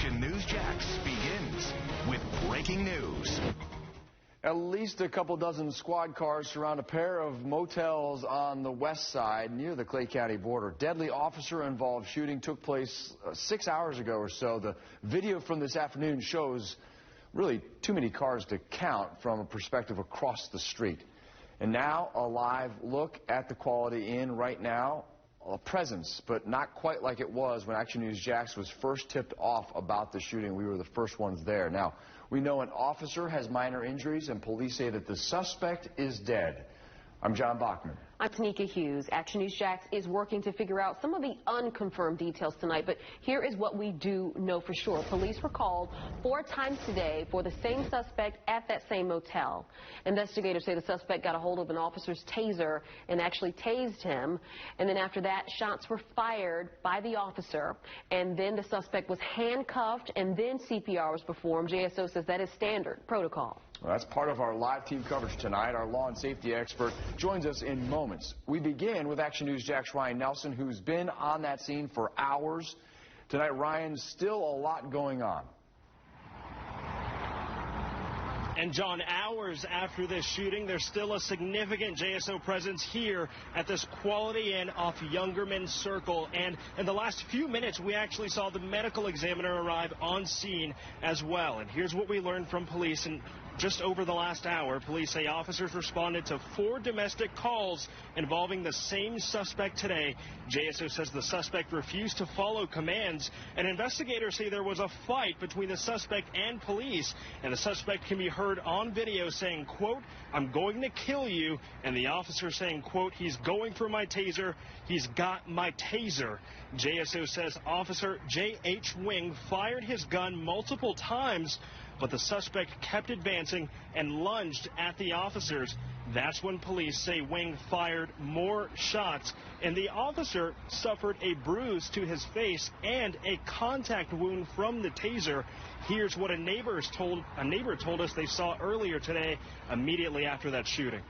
Action News Jax begins with breaking news. At least a couple dozen squad cars surround a pair of motels on the west side near the Clay County border. Deadly officer-involved shooting took place 6 hours ago or so. The video from this afternoon shows really too many cars to count from a perspective across the street. And now a live look at the Quality Inn right now. A presence, but not quite like it was when Action News Jax was first tipped off about the shooting. We were the first ones there. Now, we know an officer has minor injuries, and police say that the suspect is dead. I'm John Bachman. I'm Tanika Hughes. Action News Jax is working to figure out some of the unconfirmed details tonight, but here is what we do know for sure. Police were called 4 times today for the same suspect at that same motel. Investigators say the suspect got a hold of an officer's taser and actually tased him, and then after that, shots were fired by the officer, and then the suspect was handcuffed, and then CPR was performed. JSO says that is standard protocol. Well, that's part of our live team coverage tonight. Our law and safety expert joins us in moments. We begin with Action News Jax Ryan Nelson, who's been on that scene for hours. Tonight, Ryan, still a lot going on. And John, hours after this shooting, there's still a significant JSO presence here at this Quality Inn off Youngerman Circle. And in the last few minutes, we actually saw the medical examiner arrive on scene as well. And here's what we learned from police. And just over the last hour, police say officers responded to 4 domestic calls involving the same suspect today. JSO says the suspect refused to follow commands, and investigators say there was a fight between the suspect and police, and the suspect can be heard on video saying, quote, "I'm going to kill you," and the officer saying, quote, "He's going for my taser. He's got my taser." JSO says Officer J.H. Wing fired his gun multiple times, but the suspect kept advancing and lunged at the officers. That's when police say Wing fired more shots, and the officer suffered a bruise to his face and a contact wound from the taser. Here's what a neighbor told us they saw earlier today, immediately after that shooting.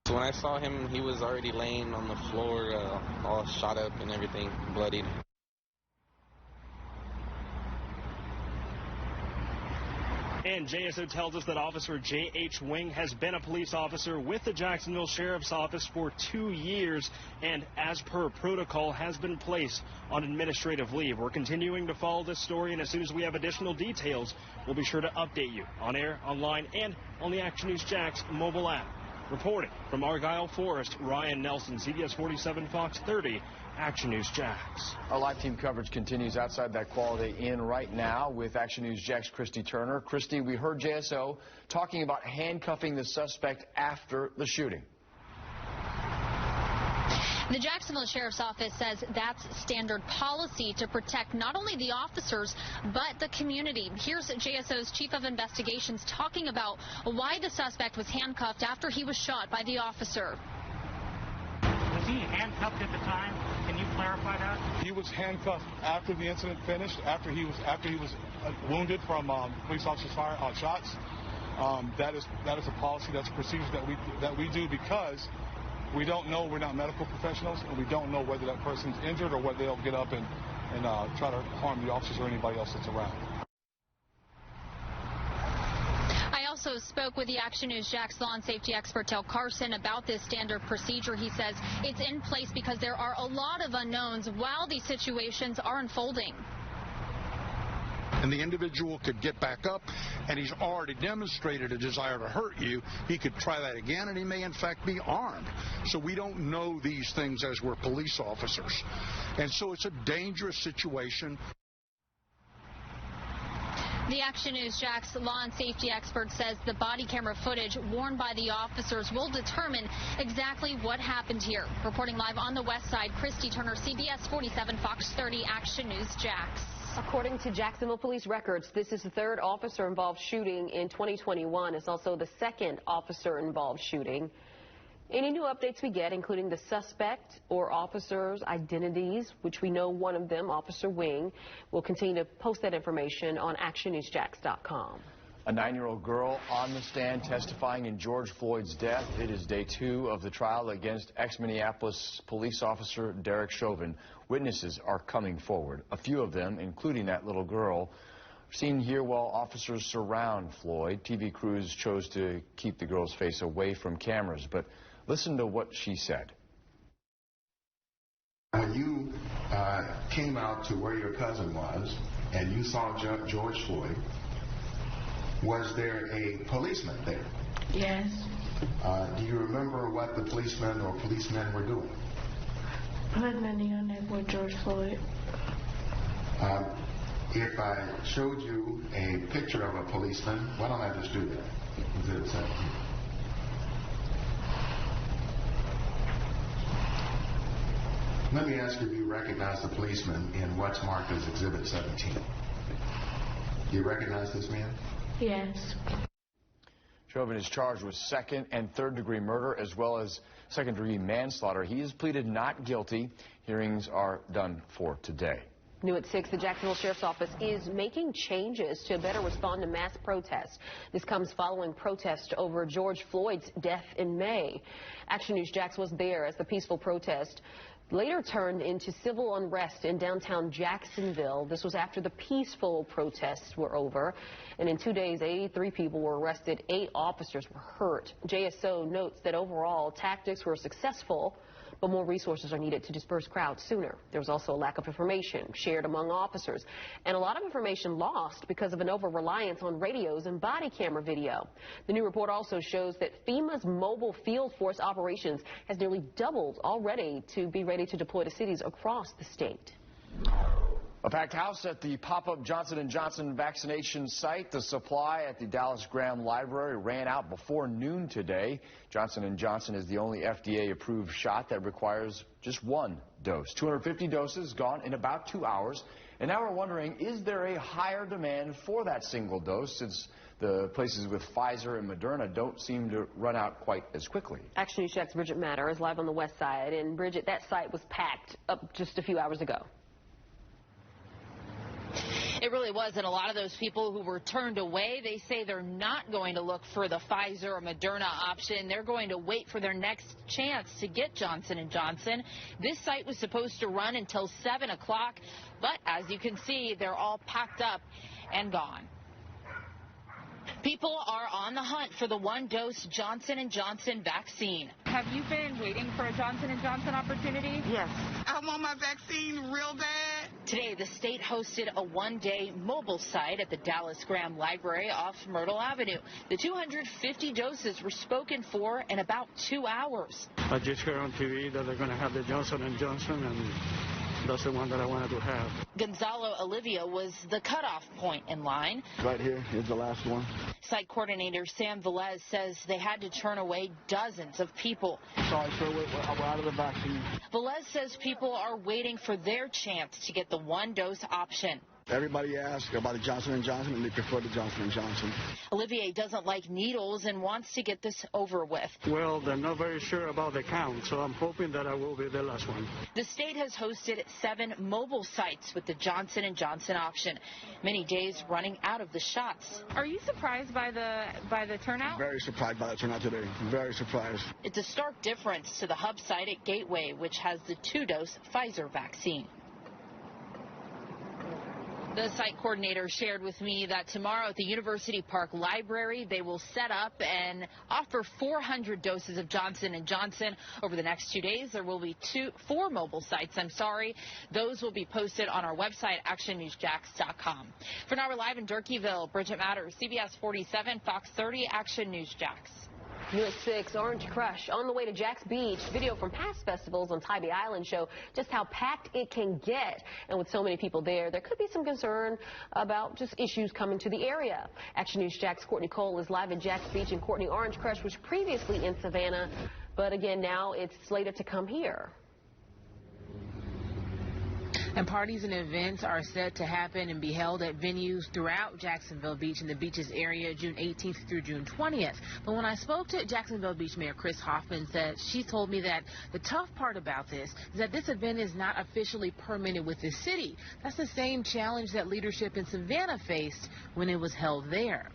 When I saw him, he was already laying on the floor, all shot up and everything, bloodied. And JSO tells us that Officer J.H. Wing has been a police officer with the Jacksonville Sheriff's Office for 2 years and, as per protocol, has been placed on administrative leave. We're continuing to follow this story, and as soon as we have additional details, we'll be sure to update you on air, online, and on the Action News Jax mobile app. Reporting from Argyle Forest, Ryan Nelson, CBS 47 Fox 30. Action News Jax. Our live team coverage continues outside that Quality Inn right now with Action News Jax Christy Turner. Christy, we heard JSO talking about handcuffing the suspect after the shooting. The Jacksonville Sheriff's Office says that's standard policy to protect not only the officers, but the community. Here's JSO's Chief of Investigations talking about why the suspect was handcuffed after he was shot by the officer. Was he handcuffed at the time? Can you clarify that? He was handcuffed after the incident finished, after he was wounded from police officers' shots. That is a policy, that's a procedure that we do because we don't know, we're not medical professionals, and we don't know whether that person's injured or whether they'll get up and try to harm the officers or anybody else that's around. I also spoke with the Action News Jax law and safety expert Tel Carson about this standard procedure. He says it's in place because there are a lot of unknowns while these situations are unfolding. And the individual could get back up, and he's already demonstrated a desire to hurt you. He could try that again, and he may in fact be armed. So we don't know these things as we're police officers. And so it's a dangerous situation. The Action News Jax law and safety expert says the body camera footage worn by the officers will determine exactly what happened here. Reporting live on the west side, Christy Turner, CBS 47 Fox 30 Action News Jax. According to Jacksonville police records, this is the 3rd officer-involved shooting in 2021. It's also the 2nd officer-involved shooting. Any new updates we get, including the suspect or officers' identities, which we know one of them, Officer Wing, will continue to post that information on actionnewsjax.com. A 9-year-old girl on the stand testifying in George Floyd's death. It is day 2 of the trial against ex-Minneapolis police officer Derek Chauvin. Witnesses are coming forward. A few of them, including that little girl, are seen here while officers surround Floyd. TV crews chose to keep the girl's face away from cameras, but listen to what she said. When you came out to where your cousin was and you saw George Floyd, was there a policeman there? Yes. Do you remember what the policeman or policemen were doing? Putting a knee on neck with George Floyd. If I showed you a picture of a policeman, why don't I just do that? Exhibit 17. Let me ask you if you recognize the policeman in what's marked as Exhibit 17. Do you recognize this man? Yes. Chauvin is charged with 2nd and 3rd degree murder as well as 2nd degree manslaughter. He has pleaded not guilty. Hearings are done for today. New at 6, the Jacksonville Sheriff's Office is making changes to better respond to mass protests. This comes following protests over George Floyd's death in May. Action News Jax was there as the peaceful protest later turned into civil unrest in downtown Jacksonville. This was after the peaceful protests were over. And in 2 days, 83 people were arrested. 8 officers were hurt. JSO notes that overall tactics were successful, but more resources are needed to disperse crowds sooner. There was also a lack of information shared among officers and a lot of information lost because of an over-reliance on radios and body camera video. The new report also shows that FEMA's mobile field force operations has nearly doubled already to be ready to deploy to cities across the state. A packed house at the pop-up Johnson & Johnson vaccination site. The supply at the Dallas Graham Library ran out before noon today. Johnson & Johnson is the only FDA-approved shot that requires just 1 dose. 250 doses gone in about 2 hours. And now we're wondering, is there a higher demand for that single dose since the places with Pfizer and Moderna don't seem to run out quite as quickly? Action News Jax Bridget Matter is live on the west side. And Bridget, that site was packed up just a few hours ago. It really was, and a lot of those people who were turned away, they say they're not going to look for the Pfizer or Moderna option. They're going to wait for their next chance to get Johnson & Johnson. This site was supposed to run until 7 o'clock, but as you can see, they're all packed up and gone. People are on the hunt for the 1-dose Johnson & Johnson vaccine. Have you been waiting for a Johnson & Johnson opportunity? Yes. I want my vaccine real bad. Today, the state hosted a 1-day mobile site at the Dallas Graham Library off Myrtle Avenue. The 250 doses were spoken for in about 2 hours. I just heard on TV that they're going to have the Johnson & Johnson, and that's the one that I wanted to have. Gonzalo Olivia was the cutoff point in line. Right here is the last one. Site coordinator Sam Velez says they had to turn away dozens of people. Sorry, sir, we're out of the vaccine. Velez says people are waiting for their chance to get the 1-dose option. Everybody asks about the Johnson & Johnson, and they prefer the Johnson & Johnson. Olivier doesn't like needles and wants to get this over with. Well, they're not very sure about the count, so I'm hoping that I will be the last one. The state has hosted 7 mobile sites with the Johnson & Johnson option. Many days running out of the shots. Are you surprised by the turnout? Very surprised by the turnout today. Very surprised. It's a stark difference to the hub site at Gateway, which has the 2-dose Pfizer vaccine. The site coordinator shared with me that tomorrow at the University Park Library, they will set up and offer 400 doses of Johnson & Johnson. Over the next 2 days, there will be 4 mobile sites. Those will be posted on our website, actionnewsjax.com. For now, we're live in Durkeeville. Bridget Matters, CBS 47, Fox 30, Action News Jax. New at 6, Orange Crush on the way to Jax Beach. Video from past festivals on Tybee Island show just how packed it can get. And with so many people there could be some concern about just issues coming to the area. Action News Jax Courtney Cole is live at Jax Beach, and Courtney, Orange Crush was previously in Savannah, but again now it's slated to come here. And parties and events are set to happen and be held at venues throughout Jacksonville Beach and the beaches area June 18th through June 20th. But when I spoke to Jacksonville Beach Mayor Chris Hoffman, she told me that the tough part about this is that this event is not officially permitted with the city. That's the same challenge that leadership in Savannah faced when it was held there.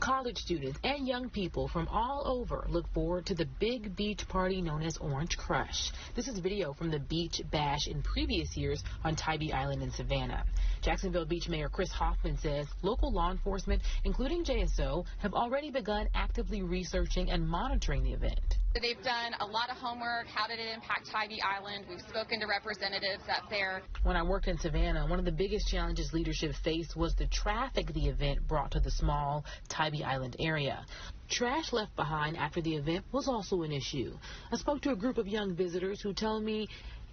College students and young people from all over look forward to the big beach party known as Orange Crush. This is video from the Beach Bash in previous years on Tybee Island in Savannah. Jacksonville Beach Mayor Chris Hoffman says local law enforcement, including JSO, have already begun actively researching and monitoring the event. They've done a lot of homework. How did it impact Tybee Island? We've spoken to representatives up there. When I worked in Savannah, one of the biggest challenges leadership faced was the traffic the event brought to the small Tybee Island area. Trash left behind after the event was also an issue. I spoke to a group of young visitors who tell me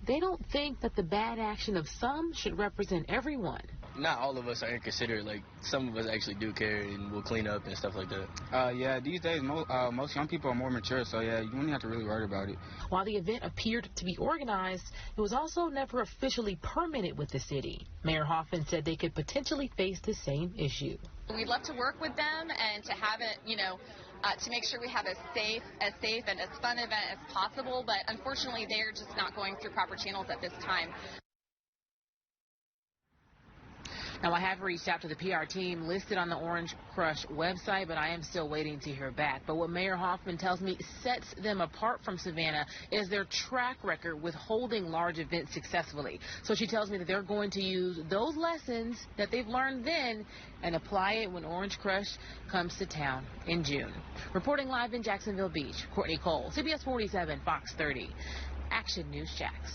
they don't think that the bad action of some should represent everyone. Not all of us are inconsiderate. Like, some of us actually do care and will clean up and stuff like that. Yeah, these days most young people are more mature, so yeah, you wouldn't have to really worry about it. While the event appeared to be organized, it was also never officially permitted with the city. Mayor Hoffman said they could potentially face the same issue. We'd love to work with them and to have it, to make sure we have as safe and as fun event as possible, but unfortunately they're just not going through proper channels at this time. Now, I have reached out to the PR team listed on the Orange Crush website, but I am still waiting to hear back. But what Mayor Hoffman tells me sets them apart from Savannah is their track record with holding large events successfully. So she tells me that they're going to use those lessons that they've learned then and apply it when Orange Crush comes to town in June. Reporting live in Jacksonville Beach, Courtney Cole, CBS 47, Fox 30, Action News Jax.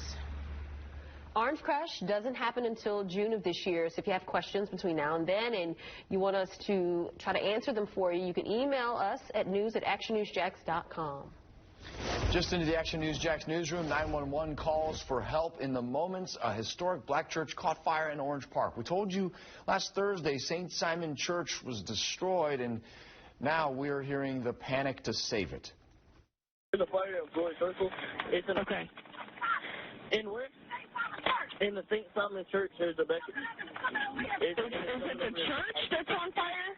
Orange Crush doesn't happen until June of this year, so if you have questions between now and then and you want us to try to answer them for you, you can email us at news@actionnewsjax.com. Just into the Action News Jax newsroom, 911 calls for help in the moments a historic black church caught fire in Orange Park. We told you last Thursday St. Simon Church was destroyed, and now we're hearing the panic to save it. The fire of Glory Circle. It's an okay. In where? In the St. Simon Church, there's a bucket. Is it the church that's on fire?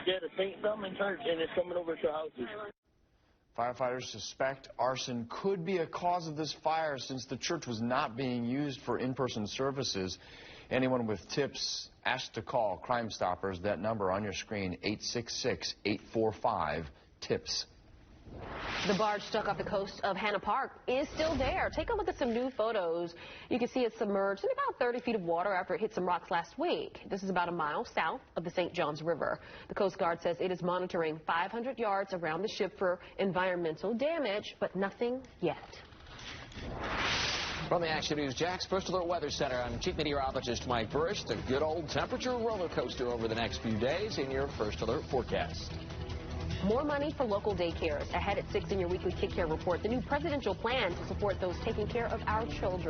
Yeah, the St. Simon Church, and it's coming over to houses. Firefighters suspect arson could be a cause of this fire since the church was not being used for in-person services. Anyone with tips asked to call Crime Stoppers. That number on your screen, 866-845-TIPS. The barge stuck off the coast of Hanna Park is still there. Take a look at some new photos. You can see it submerged in about 30 feet of water after it hit some rocks last week. This is about a mile south of the St. Johns River. The Coast Guard says it is monitoring 500 yards around the ship for environmental damage, but nothing yet. From the Action News Jax First Alert Weather Center, I'm Chief Meteorologist Mike Burris. The good old temperature roller coaster over the next few days in your First Alert forecast. More money for local daycares. Ahead at 6 in your weekly Kid Care report, the new presidential plan to support those taking care of our children.